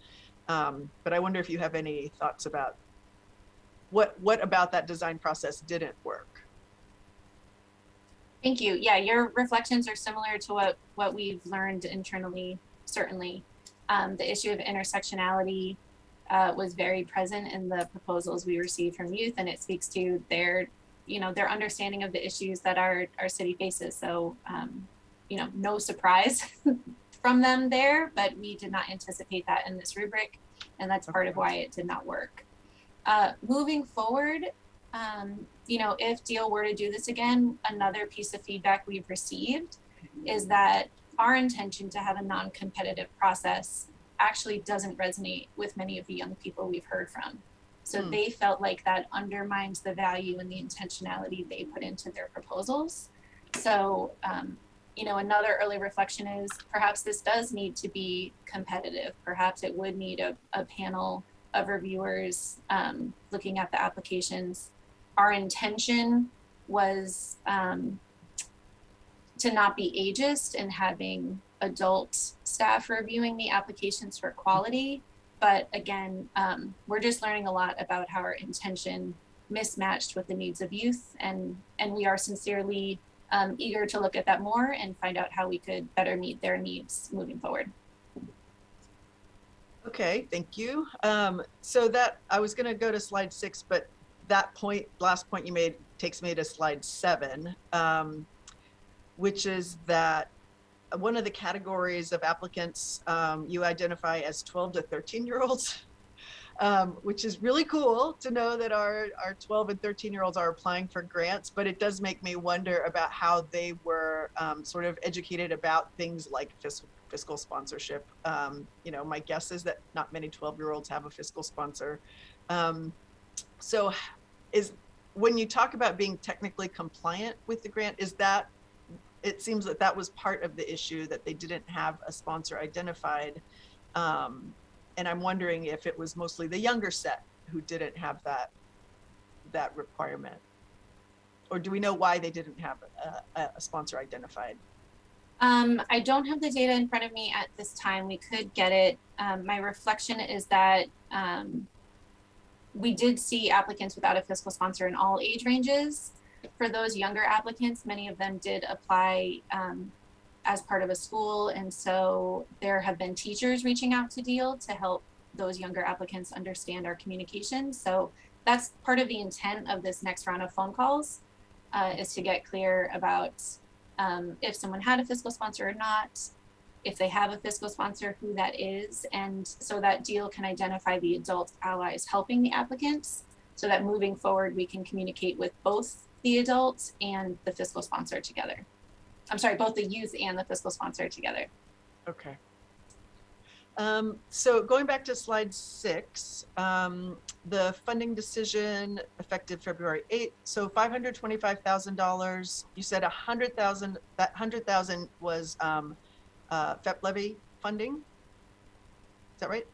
But I wonder if you have any thoughts about what about that design process didn't work? Thank you. Yeah, your reflections are similar to what we've learned internally, certainly. The issue of intersectionality was very present in the proposals we received from youth, and it speaks to their understanding of the issues that our city faces. So, no surprise from them there, but we did not anticipate that in this rubric, and that's part of why it did not work. Moving forward, you know, if DEEL were to do this again, another piece of feedback we've received is that our intention to have a non-competitive process actually doesn't resonate with many of the young people we've heard from. So they felt like that undermines the value and the intentionality they put into their proposals. So, you know, another early reflection is perhaps this does need to be competitive. Perhaps it would need a panel of reviewers looking at the applications. Our intention was to not be ageist and having adult staff reviewing the applications for quality. But again, we're just learning a lot about how our intention mismatched with the needs of youth. And we are sincerely eager to look at that more and find out how we could better meet their needs moving forward. Okay, thank you. So that I was going to go to slide 6, but that point, last point you made, takes me to slide 7, which is that one of the categories of applicants you identify as 12 to 13-year-olds, which is really cool to know that our 12 and 13-year-olds are applying for grants, but it does make me wonder about how they were sort of educated about things like fiscal sponsorship. You know, my guess is that not many 12-year-olds have a fiscal sponsor. So when you talk about being technically compliant with the grant, is that, it seems that that was part of the issue, that they didn't have a sponsor identified. And I'm wondering if it was mostly the younger set who didn't have that requirement, or do we know why they didn't have a sponsor identified? I don't have the data in front of me at this time. We could get it. My reflection is that we did see applicants without a fiscal sponsor in all age ranges. For those younger applicants, many of them did apply as part of a school. And so there have been teachers reaching out to DEEL to help those younger applicants understand our communication. So that's part of the intent of this next round of phone calls, is to get clear about if someone had a fiscal sponsor or not, if they have a fiscal sponsor, who that is, and so that DEEL can identify the adult allies helping the applicants, so that moving forward, we can communicate with both the adults and the fiscal sponsor together. I'm sorry, both the youth and the fiscal sponsor together. Okay. So going back to slide 6, the funding decision effective February 8th. So $525,000. You said 100,000. That 100,000 was FEP levy funding. Is that right?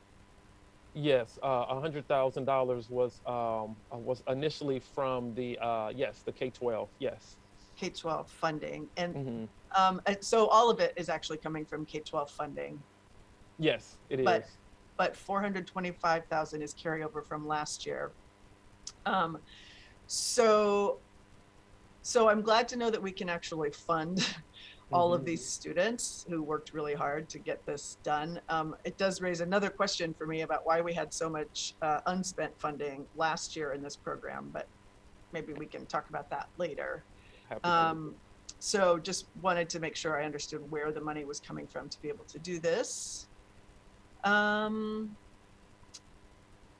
Yes, $100,000 was initially from the the K-12. Yes. K-12 funding, and Mm-hmm. so all of it is actually coming from K-12 funding. Yes, it is. But 425,000 is carryover from last year. So I'm glad to know that we can actually fund all of these students who worked really hard to get this done. It does raise another question for me about why we had so much unspent funding last year in this program, but maybe we can talk about that later. So just wanted to make sure I understood where the money was coming from to be able to do this. And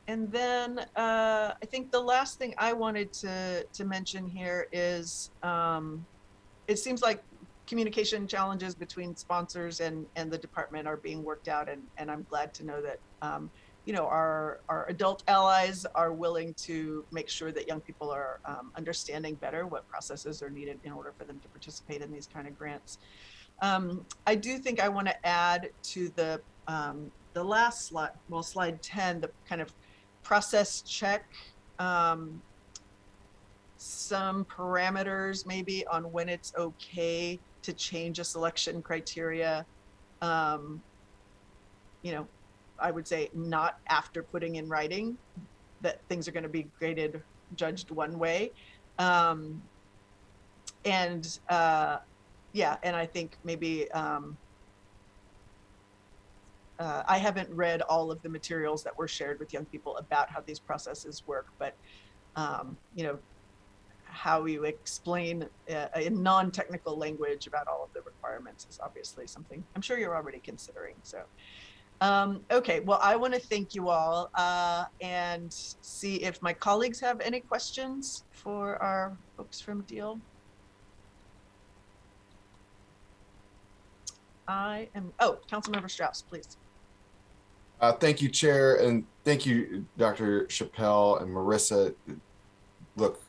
then I think the last thing I wanted to mention here is it seems like communication challenges between sponsors and the department are being worked out, and I'm glad to know that you know, our adult allies are willing to make sure that young people are understanding better what processes are needed in order for them to participate in these kind of grants. I do think I want to add to the last slide, well, slide 10, the kind of process check, some parameters maybe on when it's okay to change a selection criteria. You know, I would say not after putting in writing that things are going to be graded, judged one way. Yeah, and I think maybe I haven't read all of the materials that were shared with young people about how these processes work, but you know, how you explain in non-technical language about all of the requirements is obviously something I'm sure you're already considering. So Okay, well, I want to thank you all and see if my colleagues have any questions for our folks from DEEL. Councilmember Strauss, please. Thank you, Chair, and thank you, Dr. Chappelle and Marissa. Look,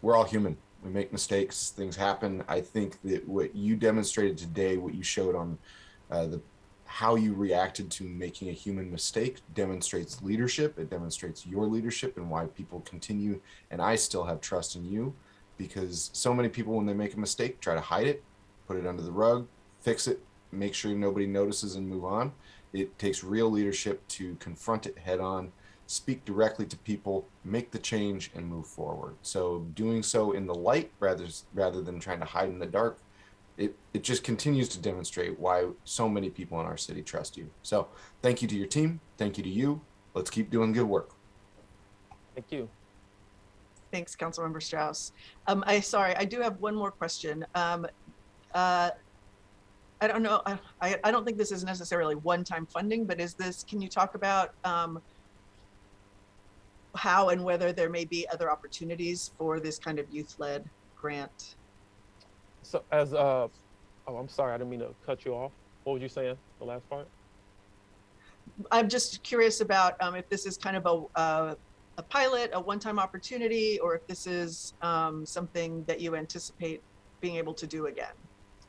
we're all human. We make mistakes, things happen. I think that what you demonstrated today, what you showed on how you reacted to making a human mistake demonstrates leadership. It demonstrates your leadership and why people continue. And I still have trust in you, because so many people, when they make a mistake, try to hide it, put it under the rug, fix it, make sure nobody notices and move on. It takes real leadership to confront it head on, speak directly to people, make the change, and move forward. So doing so in the light rather than trying to hide in the dark, it just continues to demonstrate why so many people in our city trust you. So thank you to your team. Thank you to you. Let's keep doing good work. Thank you. Thanks, Councilmember Strauss. I do have one more question. I don't know, I don't think this is necessarily one-time funding, but can you talk about how and whether there may be other opportunities for this kind of youth-led grant? So I'm sorry, I didn't mean to cut you off. What were you saying, the last part? I'm just curious about if this is kind of a pilot, a one-time opportunity, or if this is something that you anticipate being able to do again.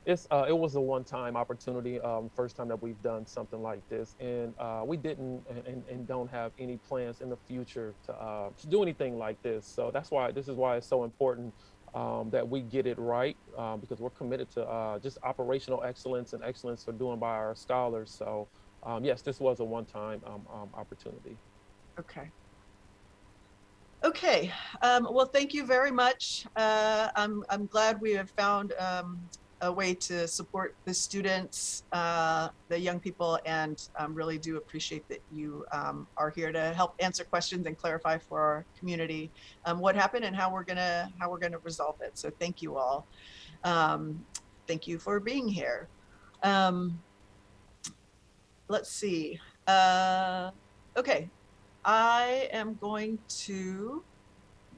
It was a one-time opportunity, first time that we've done something like this, and we didn't and don't have any plans in the future to do anything like this. So this is why it's so important that we get it right, because we're committed to just operational excellence and excellence for doing by our scholars. So yes, this was a one-time opportunity. Okay. Well, thank you very much. I'm glad we have found a way to support the students, the young people, and really do appreciate that you are here to help answer questions and clarify for our community what happened and how we're gonna resolve it. So thank you all. Thank you for being here. Let's see. Okay, I am going to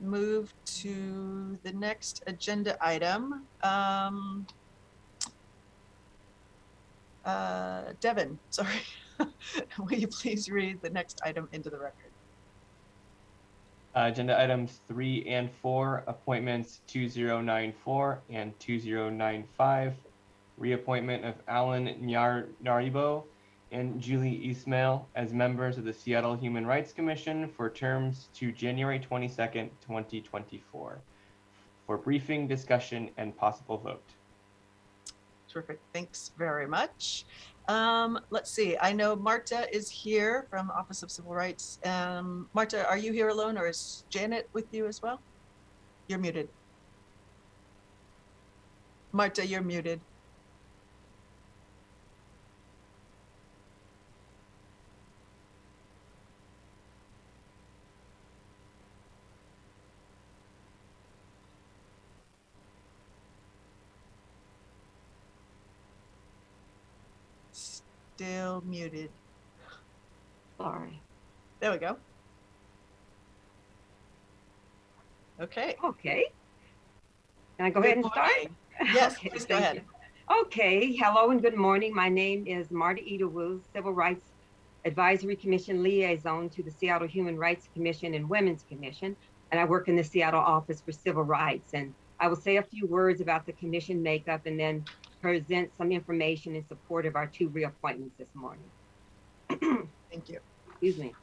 move to the next agenda item. Devin, sorry. Will you please read the next item into the record? Agenda items 3 and 4, appointments 2094 and 2095, reappointment of Alan Nyaribo and Julie Ismail as members of the Seattle Human Rights Commission for terms to January 22nd, 2024, for briefing, discussion, and possible vote. Terrific, thanks very much. Let's see, I know Marta is here from Office of Civil Rights. Marta, are you here alone, or is Janet with you as well? You're muted. Marta, you're muted. Still muted. Sorry. There we go. Okay. Okay. Can I go ahead and start? Yes, Okay, please go ahead. Okay. Hello and good morning. My name is Marta Edawu, Civil Rights Advisory Commission Liaison to the Seattle Human Rights Commission and Women's Commission, and I work in the Seattle Office for Civil Rights. And I will say a few words about the commission makeup and then present some information in support of our 2 reappointments this morning. Thank you. Excuse me.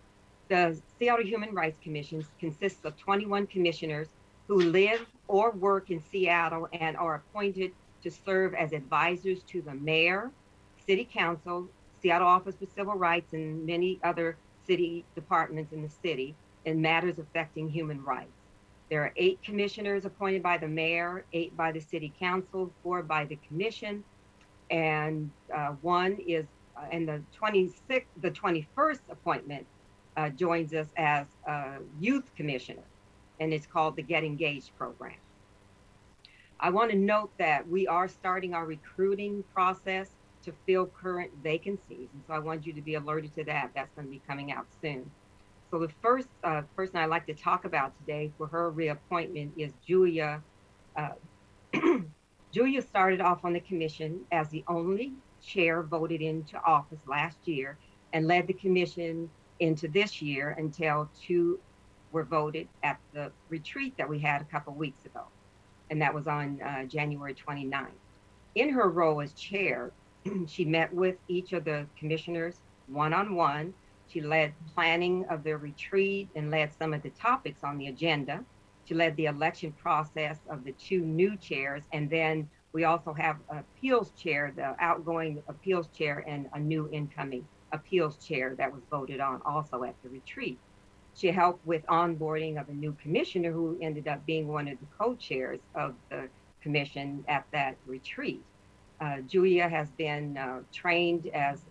The Seattle Human Rights Commission consists of 21 commissioners who live or work in Seattle and are appointed to serve as advisors to the mayor, city council, Seattle Office for Civil Rights, and many other city departments in the city in matters affecting human rights. There are 8 commissioners appointed by the mayor, 8 by the city council, 4 by the commission, and 1 is, and the 21st appointment joins us as a youth commissioner, and it's called the Get Engaged program. I want to note that we are starting our recruiting process to fill current vacancies. And so I want you to be alerted to that. That's going to be coming out soon. So the first person I'd like to talk about today for her reappointment is Julia. Uh, Julia started off on the commission as the only chair voted into office last year and led the commission into this year until two were voted at the retreat that we had a couple weeks ago. And that was on January 29th. In her role as chair, she met with each of the commissioners one-on-one. She led planning of the retreat and led some of the topics on the agenda. She led the election process of the two new chairs. And then we also have appeals chair, the outgoing appeals chair, and a new incoming appeals chair that was voted on also at the retreat. She helped with onboarding of a new commissioner who ended up being one of the co-chairs of the commission at that retreat. Julia has been trained as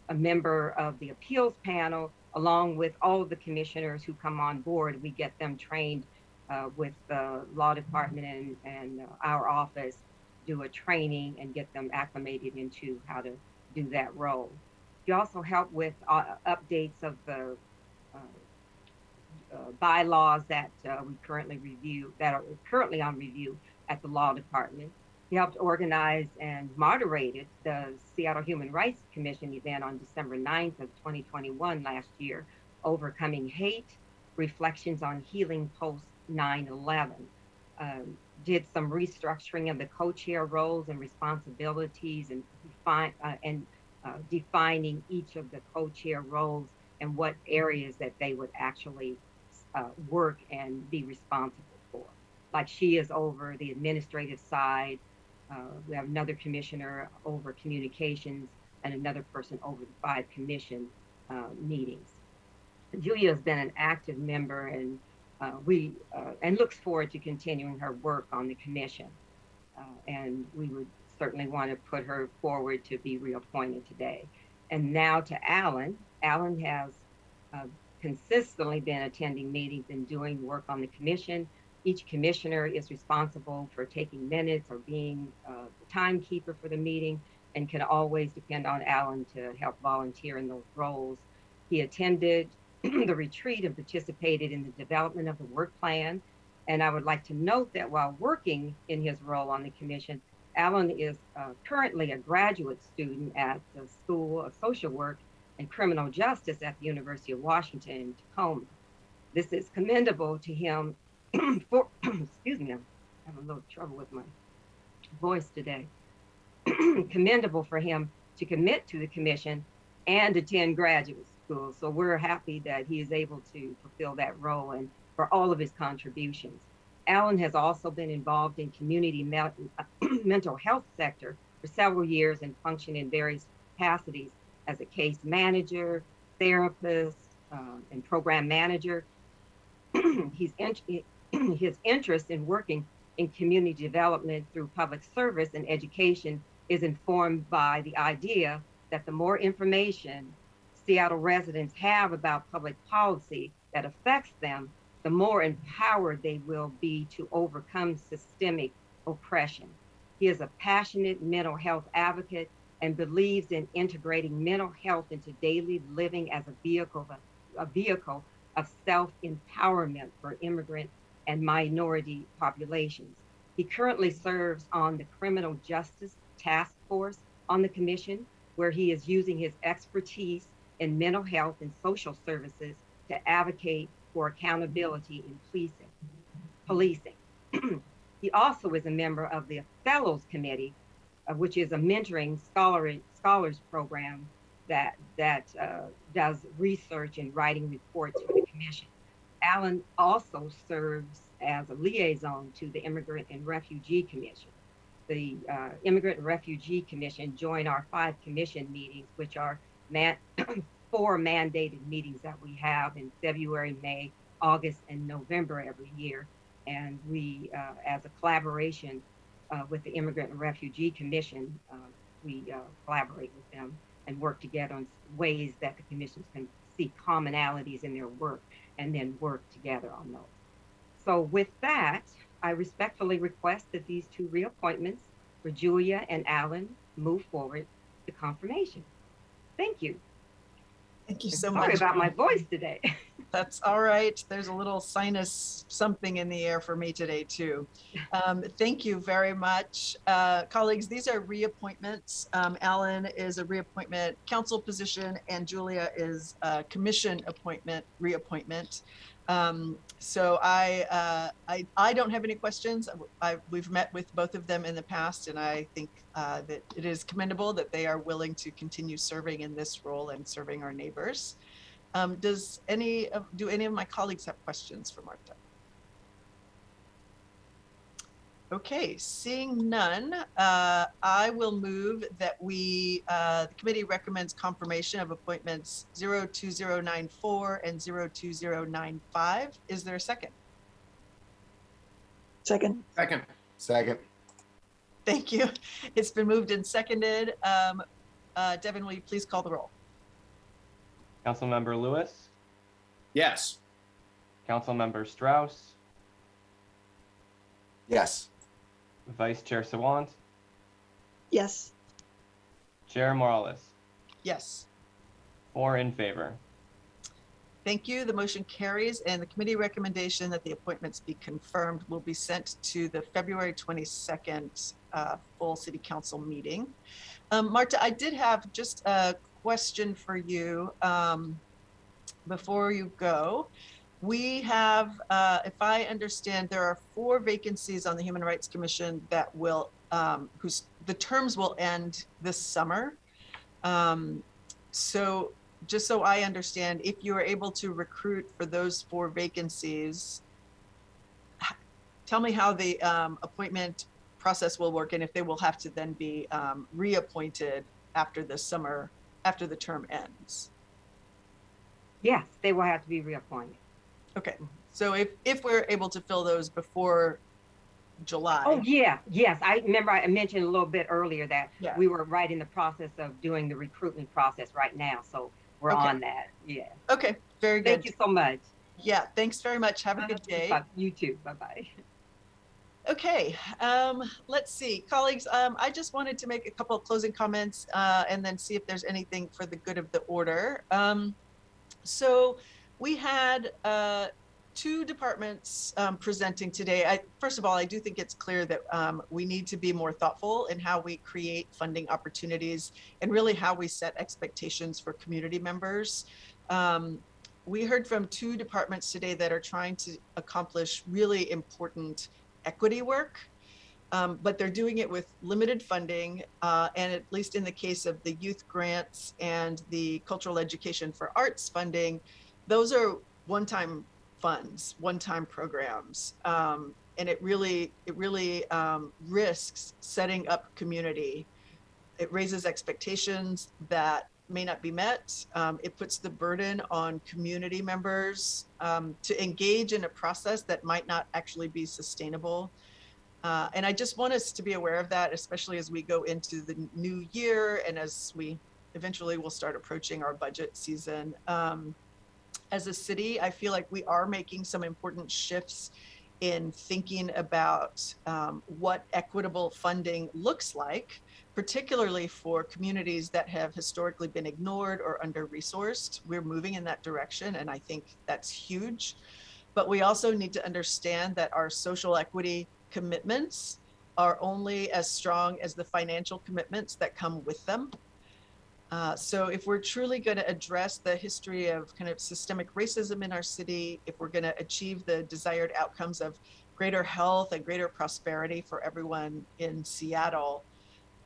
a member of the appeals panel, along with all of the commissioners who come on board. We get them trained with the law department and our office, do a training and get them acclimated into how to do that role. You also help with updates of the bylaws that we currently review, that are currently on review at the law department. He helped organize and moderated the Seattle Human Rights Commission event on December 9th of 2021 last year, Overcoming Hate, Reflections on Healing Post 9/11. Did some restructuring of the co-chair roles and responsibilities and defining each of the co-chair roles and what areas that they would actually work and be responsible for. Like she is over the administrative side. We have another commissioner over communications and another person over the 5 commission meetings. Julia has been an active member and and looks forward to continuing her work on the commission. And we would certainly want to put her forward to be reappointed today. And now to Alan. Alan has consistently been attending meetings and doing work on the commission. Each commissioner is responsible for taking minutes or being the timekeeper for the meeting and can always depend on Alan to help volunteer in those roles. He attended the retreat and participated in the development of the work plan. And I would like to note that while working in his role on the commission, Alan is currently a graduate student at the School of Social Work and Criminal Justice at the University of Washington in Tacoma. This is commendable to him for, excuse me, I'm having a little trouble with my voice today. Commendable for him to commit to the commission and attend graduate school. So we're happy that he is able to fulfill that role and for all of his contributions. Alan has also been involved in community mental health sector for several years and functioned in various capacities as a case manager, therapist, and program manager. His interest in working in community development through public service and education is informed by the idea that the more information Seattle residents have about public policy that affects them, the more empowered they will be to overcome systemic oppression. He is a passionate mental health advocate and believes in integrating mental health into daily living as a vehicle of self-empowerment for immigrant and minority populations. He currently serves on the Criminal Justice Task Force on the Commission, where he is using his expertise in mental health and social services to advocate for accountability in policing. He also is a member of the Fellows Committee, which is a mentoring scholars program that does research and writing reports for the commission. Alan also serves as a liaison to the Immigrant and Refugee Commission. The Immigrant and Refugee Commission join our 5 commission meetings, which are 4 mandated meetings that we have in February, May, August, and November every year. And we, as a collaboration with the Immigrant and Refugee Commission, we collaborate with them and work together on ways that the commissions can see commonalities in their work and then work together on those. So with that, I respectfully request that these 2 reappointments for Julia and Alan move forward to confirmation. Thank you. Thank you And so sorry much. about my voice today. That's all right. There's a little sinus something in the air for me today too. Thank you very much. Colleagues, these are reappointments. Alan is a reappointment council position and Julia is a commission appointment, reappointment. So I don't have any questions. We've met with both of them in the past, and I think that it is commendable that they are willing to continue serving in this role and serving our neighbors. Do any of my colleagues have questions for Marta? Okay, seeing none, I will move that the committee recommends confirmation of appointments 02094 and 02095. Is there a second? Second. Second. Thank you. It's been moved and seconded. Devin, will you please call the roll? Councilmember Lewis, Yes. Councilmember Strauss, Yes. Vice Chair Sawant, Yes. Chair Morales. Yes. 4 in favor. Thank you. The motion carries, and the committee recommendation that the appointments be confirmed will be sent to the February 22nd full city council meeting. Marta, I did have just a question for you before you go. We have, if I understand, there are 4 vacancies on the Human Rights Commission that will, the terms will end this summer. So just so I understand, if you are able to recruit for those 4 vacancies, tell me how the appointment process will work and if they will have to then be reappointed after the summer, after the term ends. Yes, they will have to be reappointed. Okay, so if we're able to fill those before July. Oh yeah, yes. I remember I mentioned a little bit earlier that Yeah. we were right in the process of doing the recruitment process right now. So we're Okay. on that. Yeah. Okay, very good. Thank you so much. Yeah, thanks very much. Have a good day. You too. Bye-bye. Okay, let's see, colleagues, I just wanted to make a couple of closing comments and then see if there's anything for the good of the order. So we had 2 departments presenting today. First of all, I do think it's clear that we need to be more thoughtful in how we create funding opportunities and really how we set expectations for community members. We heard from 2 departments today that are trying to accomplish really important equity work, but they're doing it with limited funding, and at least in the case of the youth grants and the cultural education for arts funding, those are one-time funds, one-time programs, and it really risks setting up community. It raises expectations that may not be met. It puts the burden on community members to engage in a process that might not actually be sustainable. And I just want us to be aware of that, especially as we go into the new year and as we eventually will start approaching our budget season. As a city, I feel like we are making some important shifts in thinking about what equitable funding looks like, particularly for communities that have historically been ignored or under-resourced. We're moving in that direction, and I think that's huge. But we also need to understand that our social equity commitments are only as strong as the financial commitments that come with them. So if we're truly going to address the history of kind of systemic racism in our city, if we're going to achieve the desired outcomes of greater health and greater prosperity for everyone in Seattle,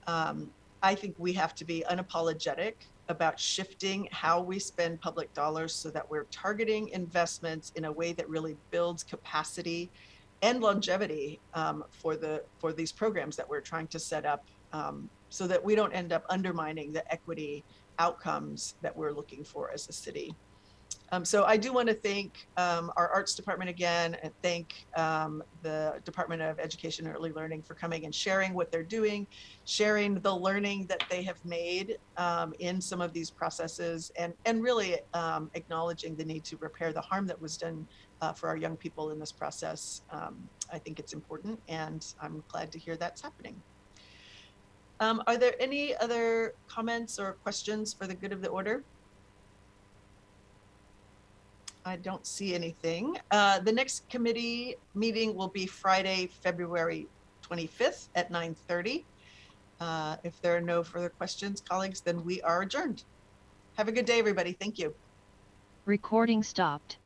I think we have to be unapologetic about shifting how we spend public dollars so that we're targeting investments in a way that really builds capacity and longevity for these programs that we're trying to set up, so that we don't end up undermining the equity outcomes that we're looking for as a city. So I do want to thank our arts department again, and thank the Department of Education and Early Learning for coming and sharing what they're doing, sharing the learning that they have made in some of these processes, and really acknowledging the need to repair the harm that was done for our young people in this process. I think it's important, and I'm glad to hear that's happening. Are there any other comments or questions for the good of the order? I don't see anything. The next committee meeting will be Friday, February 25th at 9:30. If there are no further questions, colleagues, then we are adjourned. Have a good day, everybody. Thank you. Recording stopped.